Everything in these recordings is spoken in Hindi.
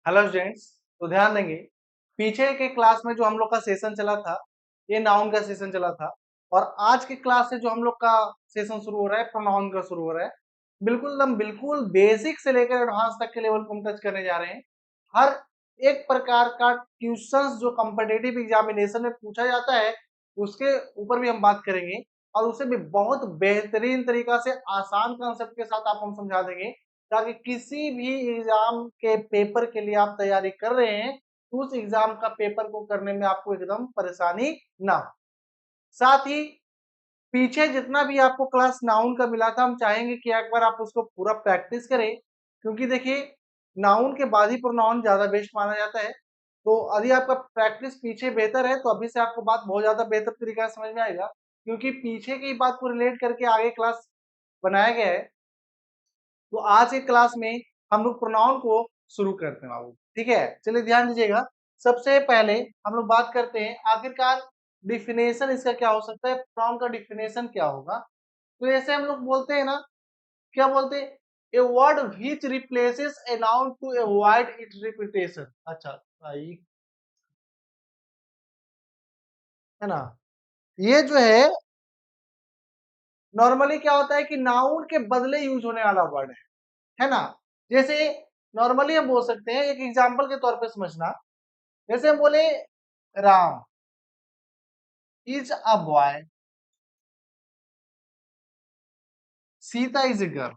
Hello students. तो ध्यान देंगे, पीछे के क्लास में जो हम लोग का सेशन चला था, ये नाउन का सेशन चला था। और आज के क्लास से जो हम लोग का सेशन शुरू हो रहा है, प्रोनाउन का शुरू हो रहा है। बिल्कुल बेसिक से लेकर एडवांस तक के लेवल को हम टच करने जा रहे हैं। हर एक प्रकार का क्वेश्चंस जो कॉम्पिटिटिव एग्जामिनेशन में पूछा जाता है, उसके ऊपर भी हम बात करेंगे। और उसे भी बहुत बेहतरीन तरीका से आसान कंसेप्ट के साथ आपको हम समझा देंगे, ताकि किसी भी एग्जाम के पेपर के लिए आप तैयारी कर रहे हैं, तो उस एग्जाम का पेपर को करने में आपको एकदम परेशानी ना हो। साथ ही पीछे जितना भी आपको क्लास नाउन का मिला था, हम चाहेंगे कि एक बार आप उसको पूरा प्रैक्टिस करें, क्योंकि देखिए नाउन के बाद ही प्रोनाउन ज्यादा बेस्ट माना जाता है। तो यदि आपका प्रैक्टिस पीछे बेहतर है, तो अभी से आपको बात बहुत ज्यादा बेहतर तरीका से समझ में आएगा, क्योंकि पीछे की बात को रिलेट करके आगे क्लास बनाया गया है। तो आज के क्लास में हम लोग प्रोनाउन को शुरू करते हैं बाबू। ठीक है, चलिए ध्यान दीजिएगा। सबसे पहले हम लोग बात करते हैं आखिरकार डिफिनेशन इसका क्या हो सकता है, प्रोनाउन का डिफिनेशन क्या होगा। तो ऐसे हम लोग बोलते हैं ना, क्या बोलते हैं, a word which replaces a noun to avoid its repetition. अच्छा, ये है ना, ये जो नॉर्मली क्या होता है कि नाउन के बदले यूज होने वाला वर्ड है ना। जैसे नॉर्मली हम बोल सकते हैं, एक एग्जांपल के तौर पे समझना। जैसे हम बोले Ram is a boy, Sita is a girl,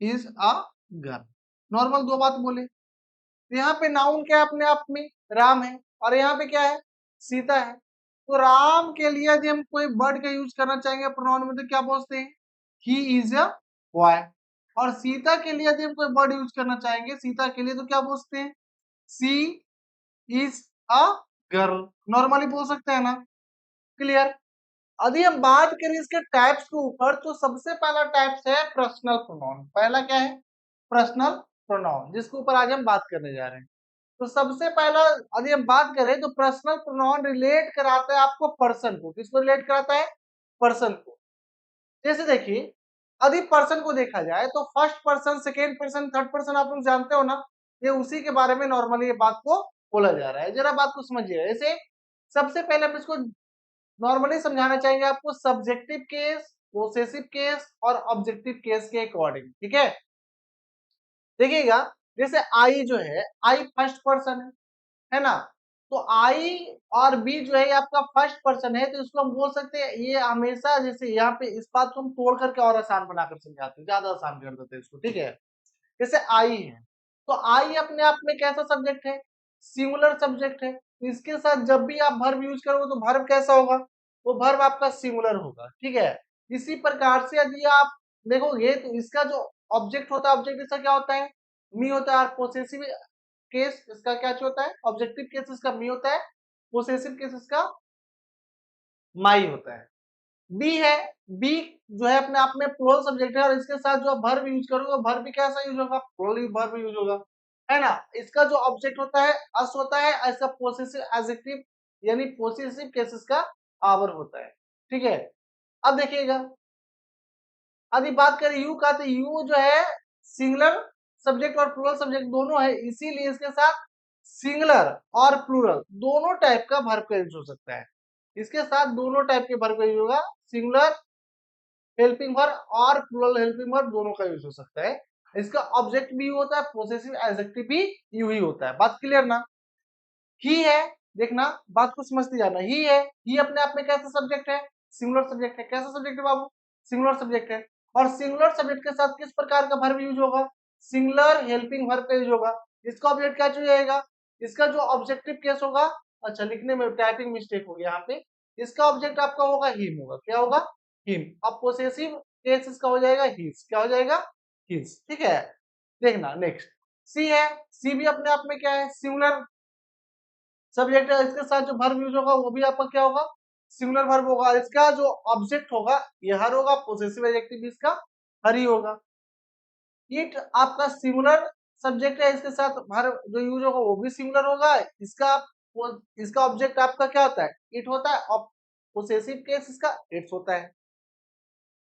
is a girl. Normal दो बात बोले, तो यहाँ पे नाउन क्या है, अपने आप में राम है, और यहाँ पे क्या है, सीता है। तो राम के लिए यदि हम कोई वर्ड का यूज करना चाहेंगे प्रोनाउन में, तो क्या बोलते हैं, ही इज अ बॉय। और सीता के लिए यदि हम कोई वर्ड यूज करना चाहेंगे, सीता के लिए, तो क्या बोलते हैं, सी इज अ गर्ल। नॉर्मली बोल सकते हैं ना, क्लियर। यदि हम बात करें इसके टाइप्स के ऊपर, तो सबसे पहला टाइप्स है पर्सनल प्रोनाउन। पहला क्या है, पर्सनल प्रोनाउन, जिसके ऊपर आज हम बात करने जा रहे हैं। तो सबसे पहला यदि हम बात करें, तो पर्सनल प्रोनाउन रिलेट कराता है आपको पर्सन को। किसको रिलेट कराता है, पर्सन को। जैसे देखिए, यदि पर्सन को देखा जाए, तो first person, second person, third person आप लोग जानते हो ना, ये उसी के बारे में नॉर्मली ये बात को बोला जा रहा है। जरा बात को समझिए। ऐसे सबसे पहले हम इसको नॉर्मली समझाना चाहेंगे आपको सब्जेक्टिव केस, पोसेसिव केस और ऑब्जेक्टिव केस के अकॉर्डिंग। ठीक है, देखिएगा। जैसे आई जो है, आई फर्स्ट पर्सन है ना। तो आई और बी जो है, ये आपका फर्स्ट पर्सन है, तो इसको हम बोल सकते हैं, ये हमेशा जैसे यहाँ पे इस बात को हम तोड़ करके और आसान बनाकर समझाते हैं, ज्यादा आसान कर देते हैं इसको। ठीक है, जैसे आई है, तो आई अपने आप में कैसा सब्जेक्ट है, सिंगुलर सब्जेक्ट है। तो इसके साथ जब भी आप वर्ब यूज करोगे, तो वर्ब कैसा होगा, वो वर्ब आपका सिंगुलर होगा। ठीक है, इसी प्रकार से यदि आप देखोगे, तो इसका जो ऑब्जेक्ट होता है, ऑब्जेक्ट इसका क्या होता है, मी होता है। और पोसेसिव केस इसका क्या होता है, ऑब्जेक्टिव केस इसका मी होता है, पोसेसिव केस इसका माई होता है। बी है, बी जो है अपने आप में प्लूरल सब्जेक्ट है, और इसके साथ जो वर्ब यूज करोगे, वर्ब भी कैसा यूज होगा, प्लूरल वर्ब यूज होगा, है ना। इसका जो ऑब्जेक्ट होता है अस होता है, ऐसा पोसेसिव एडजेक्टिव यानी पोसेसिव केसेस का आवर होता है। ठीक है, अब देखिएगा, यदि बात करें यू का, तो यू जो है सिंगुलर सब्जेक्ट और प्लूरल सब्जेक्ट दोनों है, इसीलिए इसके साथ सिंगुलर और प्लूरल दोनों टाइप का वर्ब का यूज हो सकता है। इसके साथ दोनों टाइप के वर्ब का यूज होगा, सिंगुलर हेल्पिंग वर्ब और प्लूरल हेल्पिंग वर्ब दोनों का यूज हो सकता है। इसका ऑब्जेक्ट भी यू होता है, पोसेसिव एडजेक्टिव भी यू ही होता है। बात क्लियर ना। ही है, देखना बात को समझते जाना। ही है, ही अपने आप में कैसा सब्जेक्ट है, सिंगुलर सब्जेक्ट है। कैसा सब्जेक्ट है बाबू, सिंगुलर सब्जेक्ट है। और सिंगुलर सब्जेक्ट के साथ किस प्रकार का वर्ब यूज होगा, सिंगुलर हेल्पिंग वर्ब का यूज होगा। इसका ऑब्जेक्ट क्या चूज जाएगा, इसका जो ऑब्जेक्टिव केस होगा, अच्छा लिखने में टाइपिंग मिस्टेक हो गया यहाँ पे, इसका ऑब्जेक्ट आपका होगा हिम होगा। क्या होगा, हिम। अब पोसेसिव केस इसका हो जाएगा हिज। क्या हो जाएगा, हिज। ठीक है, देखना नेक्स्ट। सी है, सी भी अपने आप में क्या है, सिंगुलर सब्जेक्ट है। इसके साथ जो वर्ब यूज होगा, वो भी आपका क्या होगा, सिंगुलर वर्ब होगा। इसका जो ऑब्जेक्ट होगा, ये हर होगा, पोसेसिव एडजेक्टिव भी इसका हर ही होगा। इट आपका सिंगुलर सब्जेक्ट है, इसके साथ वर्ब जो यूज होगा वो भी सिंगुलर होगा। इसका ऑब्जेक्ट आपका क्या होता है, इट होता है, और पोसेसिव केस इसका इट्स होता है।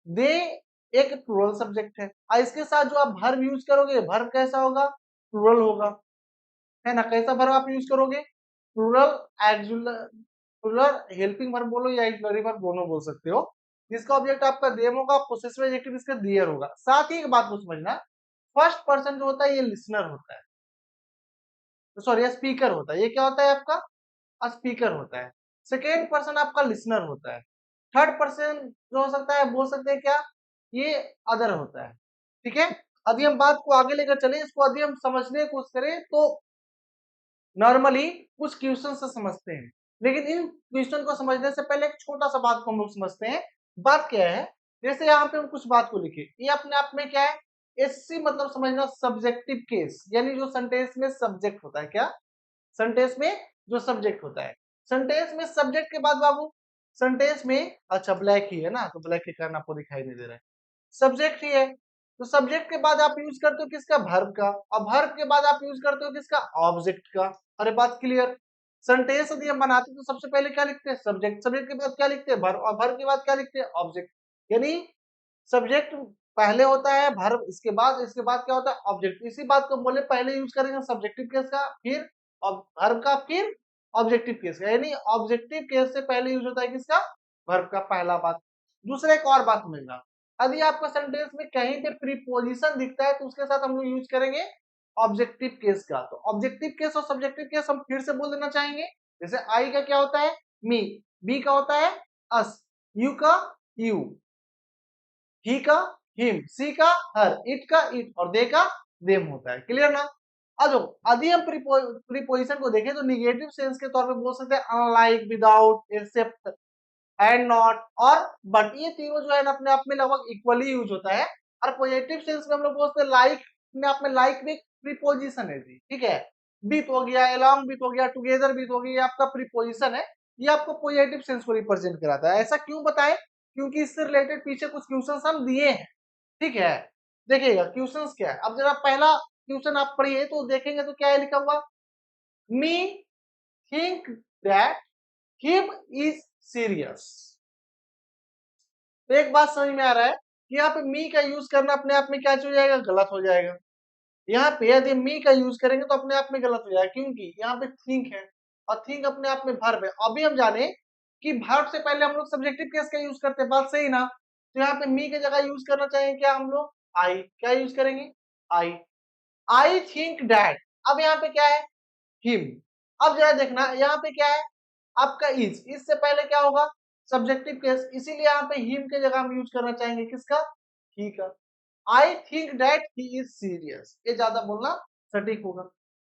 दे एक प्लूरल सब्जेक्ट है, और इसके साथ जो आप वर्ब यूज करोगे, वर्ब कैसा होगा, प्लूरल होगा, है ना। कैसा वर्ब आप यूज करोगे, प्लूरल एक्जुलर, प्लूरल हेल्पिंग वर्ब बोलो या एक्जुलरी वर्ब दोनों बोल सकते हो, जिसका ऑब्जेक्ट आपका देम होगा, पोसेसिव एडजेक्टिव इसका दियर होगा। साथ ही एक बात को समझना, फर्स्ट पर्सन जो होता है ये लिसनर होता है, तो सॉरी ये स्पीकर होता है, ये क्या होता है आपका स्पीकर होता है। सेकेंड पर्सन आपका लिसनर होता है। थर्ड पर्सन जो हो सकता है बोल सकते हैं क्या, ये अदर होता है। ठीक है, अभी हम बात को आगे लेकर चले, इसको अभी हम समझने की कोशिश करें तो नॉर्मली कुछ क्वेश्चन से समझते हैं, लेकिन इन क्वेश्चन को समझने से पहले एक छोटा सा बात को हम लोग समझते हैं। बात क्या है, जैसे यहाँ पे हम कुछ बात को लिखे, ये अपने आप में क्या है, एससी मतलब समझना सब्जेक्टिव केस, यानी जो सेंटेंस में सब्जेक्ट होता है, क्या सेंटेंस में जो सब्जेक्ट होता है। सेंटेंस में सब्जेक्ट के बाद बाबू सेंटेंस में, अच्छा ब्लैक ही है ना, तो ब्लैक के कारण आपको दिखाई नहीं दे रहा है, सब्जेक्ट ही है, तो सब्जेक्ट के बाद आप यूज करते हो किसका, वर्ब का, और वर्ब के बाद आप यूज करते हो किसका, ऑब्जेक्ट का। अरे बात क्लियर। सेंटेंस यदि हम बनाते तो सबसे पहले क्या लिखते हैं, सब्जेक्ट, सब्जेक्ट के बाद क्या लिखते हैं, वर्ब, और वर्ब के बाद क्या लिखते हैं, ऑब्जेक्ट। यानी सब्जेक्ट पहले होता है, वर्ब इसके बाद क्या होता है, ऑब्जेक्ट। इसी बात को बोले पहले यूज करेंगे सब्जेक्टिव केस का, फिर वर्ब का, फिर ऑब्जेक्टिव केस का, यानी ऑब्जेक्टिव केस से पहले यूज होता है किसका, वर्ब का, पहला बात। दूसरा एक और बात समझना, यदि आपका सेंटेंस में कहीं पे प्रीपोजिशन दिखता है तो उसके साथ हम लोग यूज करेंगे ऑब्जेक्टिव केस का। तो ऑब्जेक्टिव केस और सब्जेक्टिव केस हम फिर से बोल देना चाहेंगे, जैसे आई का क्या होता है, मी, बी का होता है अस, यू का यू, ही का हिम, सी का हर, इट का इट, और दे का देम होता है। क्लियर ना। अब यदि हम प्रीपोजिशन को देखें तो निगेटिव सेंस के तौर पे बोल सकते हैं unlike, without, except, and not और बट, ये तीनों जो है ना अपने आप में लगभग इक्वली यूज होता है। और पॉजिटिव सेंस में हम लोग बोलते हैं लाइक, अपने आप में लाइक भी प्रीपोजिशन है जी, ठीक है। बीत हो गया, अलोंग बीत हो गया, टुगेदर बीत हो गया, ये आपका प्रीपोजिशन है, ये आपको पॉजिटिव सेंस को रिप्रेजेंट कराता है। ऐसा क्यों बताएं, क्योंकि इससे रिलेटेड पीछे कुछ क्वेश्चंस हम दिए हैं, ठीक है। देखिएगा क्वेश्चंस क्या है, अब जरा पहला क्वेश्चन आप पढ़िए तो देखेंगे तो क्या है लिखा हुआ, me think that him is serious. तो एक बात समझ में आ रहा है कि यहाँ पे मी का यूज करना अपने आप में क्या हो जाएगा, गलत हो जाएगा। यहाँ पे यदि मी का यूज करेंगे तो अपने आप में गलत हो जाएगा, क्योंकि यहाँ पे थिंक है और थिंक अपने आप में वर्ब है। अभी हम जाने कि वर्ब से पहले हम लोग सब्जेक्टिव केस का यूज करते हैं, बात सही ना। तो यहाँ पे मी की जगह यूज करना चाहिए क्या हम लोग, आई, क्या यूज करेंगे, आई, आई थिंक डैट। अब यहाँ पे क्या है, हिम। अब जरा देखना यहाँ पे क्या है आपका इज, इससे पहले क्या होगा, सब्जेक्टिव केस, इसीलिए यहाँ पे हिम के जगह हम यूज करना चाहेंगे किसका, ही का। I think that he is serious, ये ज्यादा बोलना सटीक होगा।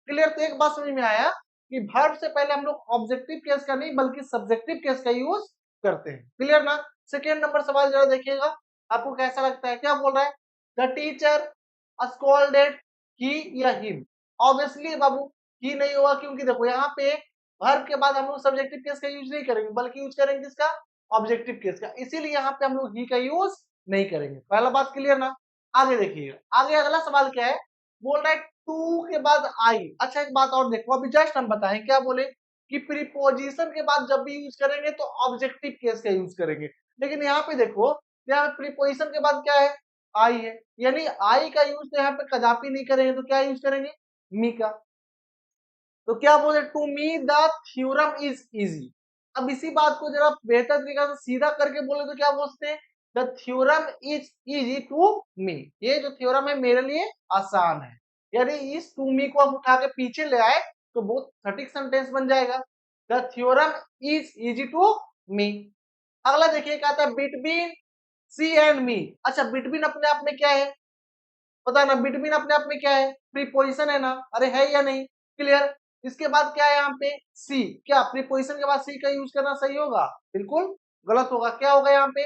क्लियर। तो एक बात समझ में आया कि वर्ब से पहले हम लोग ऑब्जेक्टिव केस का नहीं बल्कि सब्जेक्टिव केस का यूज करते हैं। क्लियर ना। सेकेंड नंबर सवाल जरा देखिएगा, आपको कैसा लगता है, क्या बोल रहा है, द टीचर स्कोल्डेड ही या हिम। ऑब्वियसली बाबू ही नहीं होगा, क्योंकि देखो यहाँ पे वर्ब के बाद हम लोग सब्जेक्टिव केस का यूज नहीं करेंगे बल्कि यूज करेंगे किसका, ऑब्जेक्टिव केस का, इसीलिए यहाँ पे हम लोग ही का यूज नहीं करेंगे। पहला बात क्लियर ना। आगे देखिएगा, आगे अगला सवाल क्या है, बोल रहा है टू के बाद आई। अच्छा एक बात और देखो, अभी जस्ट हम बताएं क्या बोले कि प्रीपोजिशन के बाद जब भी यूज करेंगे तो ऑब्जेक्टिव केस का यूज करेंगे, लेकिन यहाँ पे देखो यहाँ पे प्रीपोजिशन के बाद क्या है, आई है, यानी आई का यूज तो यहाँ पे कदापि नहीं करेंगे, तो क्या यूज करेंगे, मी का। तो क्या बोले, to me the theorem is easy. अब इसी बात को जरा बेहतर तरीके से सीधा करके बोले तो क्या बोलते हैं, the theorem is easy to me, ये जो थ्योरम है मेरे लिए आसान है। यानी इस टू मी को हम उठा के पीछे ले आए तो बहुत सटीक सेंटेंस बन जाएगा, the theorem is easy to me. अगला देखिए क्या आता है, बिटवीन सी एंड मी। अच्छा बिटवीन अपने आप में क्या है, पता ना, बिटवीन अपने आप में क्या है, प्रीपोजिशन है ना, अरे है या नहीं, क्लियर। इसके बाद क्या है यहाँ पे सी, क्या प्रीपोजिशन के बाद सी का यूज करना सही होगा, बिल्कुल गलत होगा। क्या होगा यहाँ पे,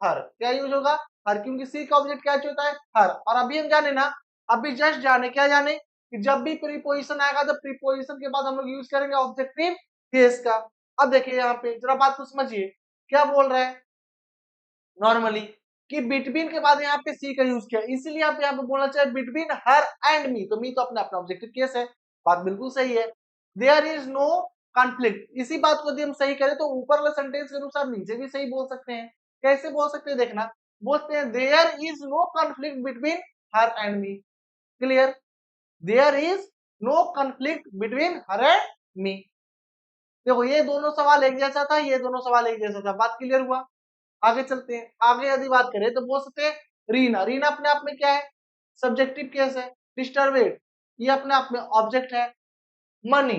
हर, क्या यूज होगा, हर, क्योंकि सी का ऑब्जेक्ट क्या होता है, हर। और अभी हम जाने ना, अभी जस्ट जाने, क्या जाने कि जब भी प्रीपोजिशन आएगा तो प्रीपोजिशन के बाद हम लोग यूज करेंगे ऑब्जेक्टिव केस का। अब देखिए यहाँ पे जरा बात को समझिए, क्या बोल रहा है नॉर्मली कि बिटवीन के बाद यहाँ पे सी का यूज किया, इसीलिए आप यहाँ पे बोलना चाहिए बिटवीन हर एंड मी, तो मी तो अपने अपना ऑब्जेक्टिव केस है, बात बिल्कुल सही है। देयर इज नो कॉन्फ्लिक्ट, इसी बात को यदि हम सही करें तो ऊपर वाले सेंटेंस के अनुसार नीचे भी सही बोल सकते हैं। कैसे बोल सकते हैं देखना, बोलते हैं there is no conflict between her and me. Clear. There is no conflict between her and me. देखो ये दोनों सवाल एक जैसा था, ये दोनों सवाल एक जैसा था, बात क्लियर हुआ। आगे चलते हैं, आगे यदि बात करें तो बोल सकते हैं रीना। रीना अपने आप में क्या है? सब्जेक्टिव केस है। डिस्टर्बेड ये अपने आप में ऑब्जेक्ट है। मनी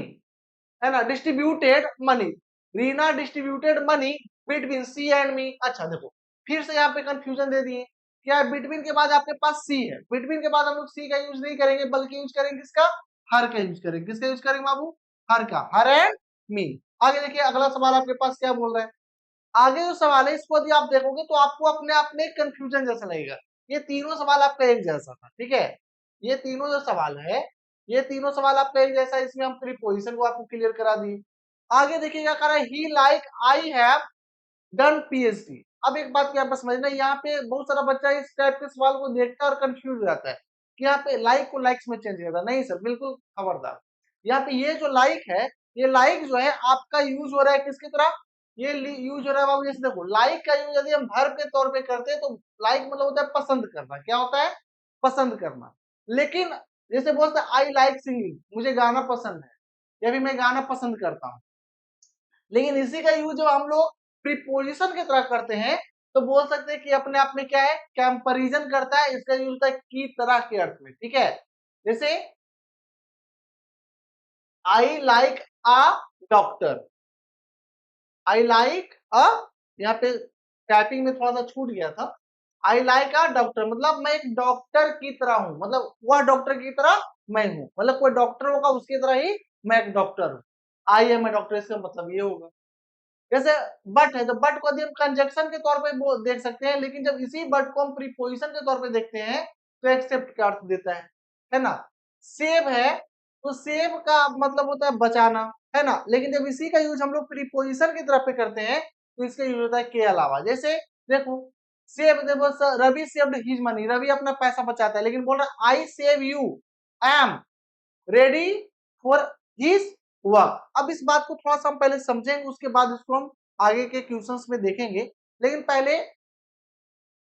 है ना, distributed money. Reena distributed money between C and me. अच्छा देखो फिर से यहाँ पे कंफ्यूजन दे दिए। क्या है? बिटवीन के बाद आपके पास सी है, बिटवीन के बाद हम लोग सी का यूज नहीं करेंगे बल्कि यूज करेंगे किसका? हर का यूज करेंगे। किसका यूज करेंगे बाबू? हर का, हर एंड मी। आगे देखिए अगला सवाल आपके पास क्या बोल रहा है। आगे जो सवाल है इसको यदि आप देखोगे तो आपको अपने आप में कंफ्यूजन जैसा लगेगा। ये तीनों सवाल आपका एक जैसा था, ठीक है। ये तीनों जो सवाल है, ये तीनों सवाल आपका एक जैसा है। इसमें हम प्रीपोजिशन को आपको क्लियर करा दिए। आगे देखिए क्या करा है, he like I have done PhD. अब एक बात क्या आप समझना, यहाँ पे बहुत सारा बच्चा इस टाइप के सवाल को देखता है और कंफ्यूज हो जाता है कि यहाँ पे लाइक को लाइक्स में चेंज करता। नहीं सर, बिल्कुल खबरदार। यहाँ पे ये जो लाइक है, ये लाइक जो है आपका यूज हो रहा है किसकी तरह? ये यूज हो रहा है बाबू, जैसे देखो लाइक का यूज यदि हम वर्ब के तौर पे करते हैं तो लाइक मतलब होता है पसंद करना। क्या होता है? पसंद करना। लेकिन जैसे बोलते हैं आई लाइक सिंगिंग, मुझे गाना पसंद है, या भी मैं गाना पसंद करता हूँ। लेकिन इसी का यूज जब हम लोग प्रीपोजिशन की तरह करते हैं तो बोल सकते हैं कि अपने आप में क्या है? कंपैरिजन करता है। इसका यूज होता है की तरह के अर्थ में, ठीक है। जैसे I like a doctor, I like अ, यहाँ पे टाइपिंग में थोड़ा सा छूट गया था। आई लाइक अ डॉक्टर मतलब मैं एक डॉक्टर की तरह हूं, मतलब वह डॉक्टर की तरह मैं हूं, मतलब कोई डॉक्टर होगा उसकी तरह ही मैं एक डॉक्टर हूं। आई एम ए डॉक्टर, इसका मतलब ये होगा। जैसे बट है तो बट को यदि हम कंजक्शन के तौर पे देख सकते हैं, लेकिन जब इसी बट को हम प्रीपोजिशन के तौर पे देखते हैं तो एक्सेप्ट का अर्थ देता है ना। सेव है तो सेव का मतलब होता है बचाना, है ना। लेकिन जब इसी का यूज हम लोग प्रीपोजिशन की तरफ पे करते हैं तो इसका यूज होता है के अलावा। जैसे देखो सेव, देखो Ravi saved his money, Ravi अपना पैसा बचाता है, लेकिन बोल रहा है I save you am ready for his work. अब इस बात को थोड़ा सा हम पहले समझेंगे, उसके बाद इसको हम आगे के क्वेश्चंस में देखेंगे। लेकिन पहले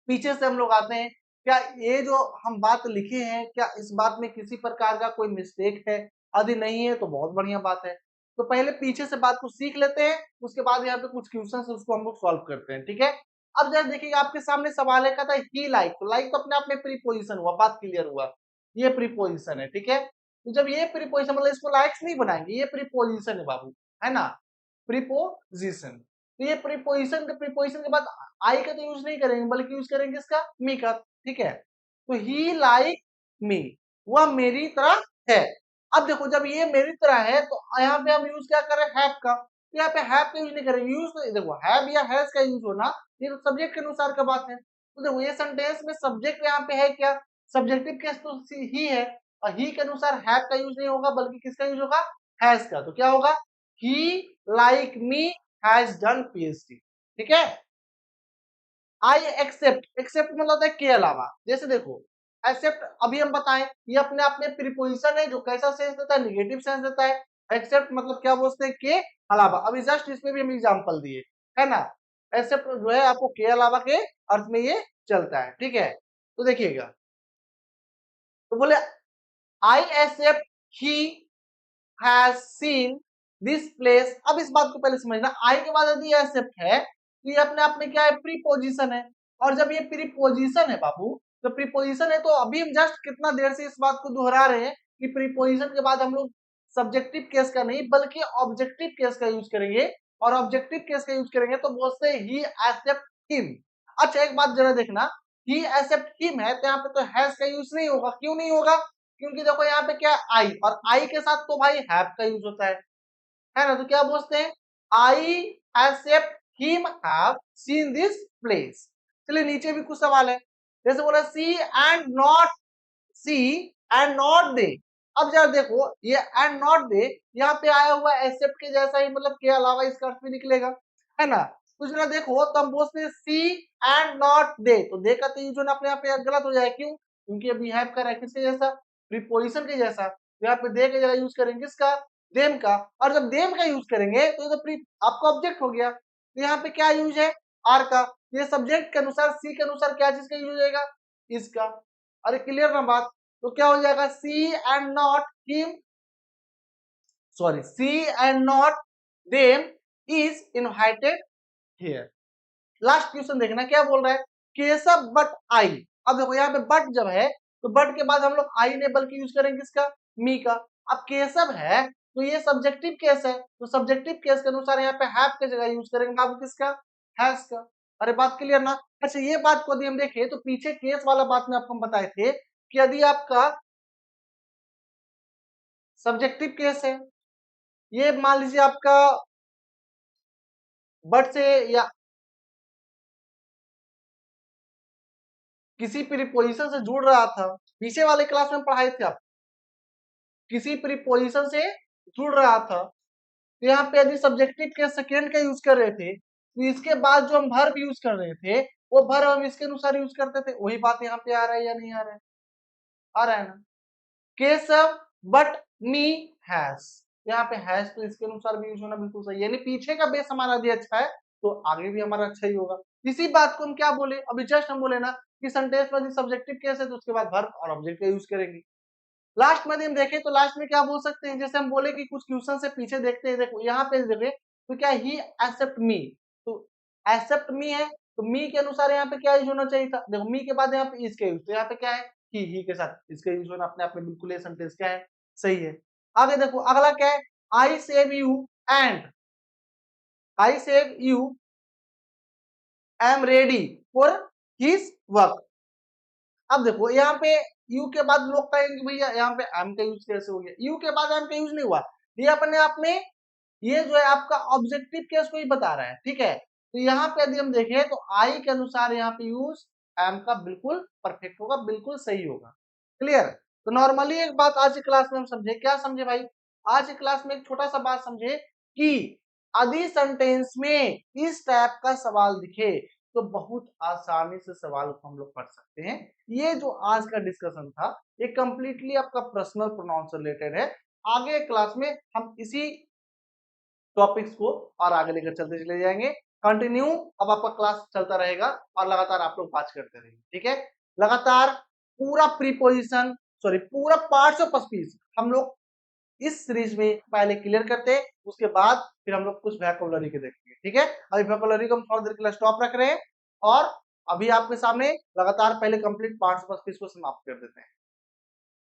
पीछे से हम लोग आते हैं, क्या ये जो हम बात लिखे हैं क्या इस बात में किसी प्रकार का कोई मिस्टेक है? यदि नहीं है तो बहुत बढ़िया बात है। तो पहले पीछे से बात को सीख लेते हैं, उसके बाद यहाँ पे कुछ क्वेश्चंस है उसको हम लोग सॉल्व करते हैं, ठीक है। अब जरा देखिएगा आपके सामने सवाल है, कहता है ही लाइक, तो लाइक तो अपने आप में प्रीपोजिशन हुआ, बात क्लियर हुआ। ये प्रीपोजिशन है, ठीक है। तो जब ये प्रीपोजिशन मतलब इसको लाइक्स नहीं बनाएंगे, ये प्रीपोजिशन है बाबू, है ना, प्रीपोजिशन। तो ये प्रीपोजिशन के बाद आई का तो यूज नहीं करेंगे बल्कि यूज करेंगे इसका मी का, ठीक है। तो ही लाइक मी, वह मेरी तरह है। अब देखो जब ये मेरी तरह है तो यहाँ पे हम यूज क्या कर रहे हैं? हैव का। तो यहाँ पे हैव का यूज नहीं करेंगे। यूज तो देखो हैव या हैज का यूज होना ये तो सब्जेक्ट के अनुसार का बात है। तो देखो ये सेंटेंस में सब्जेक्ट यहाँ पे है क्या? सब्जेक्टिव केस तो ही है, और ही के अनुसार हैव का यूज नहीं होगा बल्कि किसका यूज होगा? हैज का। तो क्या होगा? He like me has done PhD, ठीक है। आई एक्सेप्ट, एक्सेप्ट मतलब होता है के अलावा। जैसे देखो एक्सेप्ट अभी हम बताएं ये अपने आप में प्रीपोजिशन है जो कैसा सेंस देता है? निगेटिव सेंस देता है। एक्सेप्ट मतलब क्या बोलते हैं? के अलावा। अभी जस्ट इसमें भी हम एग्जांपल दिए, है ना। एक्सेप्ट जो है आपको के अलावा के अर्थ में ये चलता है, ठीक है। तो देखिएगा, तो बोले I accept he has seen this place. अब इस बात को पहले समझना, आई के बाद यदि एक्सेप्ट है तो ये अपने आप में क्या है? प्रीपोजिशन है। और जब ये प्रीपोजिशन है बाबू, तो प्रीपोजिशन है तो अभी हम जस्ट कितना देर से इस बात को दोहरा रहे हैं कि प्रीपोजिशन के बाद हम लोग सब्जेक्टिव केस का नहीं बल्कि ऑब्जेक्टिव केस का यूज करेंगे। और ऑब्जेक्टिव केस का यूज करेंगे तो बोलते हैं ही एक्सेप्ट हिम। अच्छा एक बात जरा देखना, ही एक्सेप्ट हिम है तो यहाँ पे तो हैज का यूज नहीं होगा। क्यों नहीं होगा? क्योंकि देखो यहाँ पे क्या आई, और आई के साथ तो भाई हैव का यूज होता है ना। तो क्या बोलते हैं? I except him have seen this place. चलिए नीचे भी कुछ सवाल है, जैसे बोला see and not, see and not they. अब जरा देखो ये एंड नॉट दे यहाँ पे आया हुआ एक्सेप्ट के जैसा ही, मतलब के अलावा इसका अर्थ भी निकलेगा, है ना। तो जरा देखो तो हम बोलते हैं सी एंड नॉट दे, तो दे का तो यूज होना अपने आप पे गलत हो जाए। क्यों? क्योंकि अभी हैव कर रहा है किसके जैसा? प्रीपोजिशन के जैसा। तो यहाँ पे दे के जगह यूज करेंगे किसका? देम का। और जब देम का यूज करेंगे तो ये तो आपका ऑब्जेक्ट हो गया। तो यहाँ पे क्या यूज है? आर का। ये सब्जेक्ट के अनुसार सी के अनुसार क्या चीज का यूज हो जाएगा? इसका। अरे क्लियर ना बात। तो क्या हो जाएगा, see and not him, sorry, see and not them is invited here. Last question देखना क्या बोल रहा है, केशव बट आई। अब देखो यहाँ पे बट जब है तो बट के बाद हम लोग आई ने बल्कि यूज करेंगे किसका, मी का। अब केशव है तो ये सब्जेक्टिव केस है, तो सब्जेक्टिव केस के अनुसार यहाँ पे हैव की जगह यूज करेंगे बाबू किसका, हैज का। अरे बात क्लियर ना। अच्छा ये बात को यदि हम देखें तो पीछे केस वाला बात में आपको हम बताए थे कि यदि आपका सब्जेक्टिव केस है, ये मान लीजिए आपका बट से या किसी प्रीपोजिशन से जुड़ रहा था, पीछे वाले क्लास में पढ़ाए थे आप, किसी प्रीपोजिशन से जुड़ रहा था, तो यहाँ पे यदि सब्जेक्टिव के सेकेंड का यूज कर रहे थे तो इसके बाद जो हम वर्ब यूज कर रहे थे वो वर्ब हम इसके अनुसार यूज करते थे। वही बात यहाँ पे आ रहा है या नहीं आ रहा है, आ रहा है ना। केशव बट मी हैज, यहाँ पे हैज तो इसके अनुसार भी यूज होना बिल्कुल सही है, यानी पीछे का बेस हमारा भी अच्छा है तो आगे भी हमारा अच्छा ही होगा। इसी बात को हम क्या बोले, अभी जस्ट हम बोले ना कि सेंटेंस में सब्जेक्टिव केस है तो उसके बाद वर्ब और ऑब्जेक्ट का यूज करेंगे। लास्ट में हम देखें तो लास्ट में क्या बोल सकते हैं, जैसे हम बोले कि कुछ क्वेश्चन से पीछे देखते हैं, देखो यहाँ पे देखे तो क्या ही एक्सेप्ट मी, तो एक्सेप्ट मी है तो मी के अनुसार यहाँ पे क्या यूज होना चाहिए था, देखो मी के बाद यहाँ पे इसका यूज, तो यहाँ पे क्या है ही के साथ इसका यूज होना अपने आप में बिल्कुल ये सेंटेंस क्या है, सही है। आगे देखो अगला क्या है, I save you and I save you am ready for his work. अब देखो यहाँ पे यू के बाद लोग कहेंगे भैया यहाँ पे एम का यूज कैसे हो गया, यू के बाद एम का यूज नहीं हुआ, ये अपने आप में ये जो है आपका ऑब्जेक्टिव केस को ही बता रहा है, ठीक है। तो यहाँ पे यदि हम देखें तो आई के अनुसार यहाँ पे यूज एम का बिल्कुल परफेक्ट होगा, बिल्कुल सही होगा। क्लियर। तो नॉर्मली एक बात आज की क्लास में हम समझे, क्या समझे भाई, आज की क्लास में एक छोटा सा बात समझे कि यदि सेंटेंस में इस टाइप का सवाल दिखे तो बहुत आसानी से सवाल को हम लोग पढ़ सकते हैं। ये जो आज का डिस्कशन था ये कंप्लीटली आपका पर्सनल प्रोनाउन से रिलेटेड है। आगे क्लास में हम इसी टॉपिक्स को और आगे लेकर चलते चले जाएंगे। कंटिन्यू अब आपका क्लास चलता रहेगा और लगातार आप लोग बात करते रहेंगे, ठीक है। लगातार पूरा प्रीपोजिशन, सॉरी पूरा पार्ट्स ऑफ स्पीच हम लोग इस सीरीज में पहले क्लियर करते हैं, उसके बाद फिर हम लोग कुछ वोकैबुलरी के देखेंगे, ठीक है। अभी वोकैबुलरी को हम थोड़ी देर के लिए स्टॉप रख रहे हैं और अभी आपके सामने लगातार पहले कंप्लीट पार्ट्स ऑफ स्पीच को समाप्त कर देते हैं।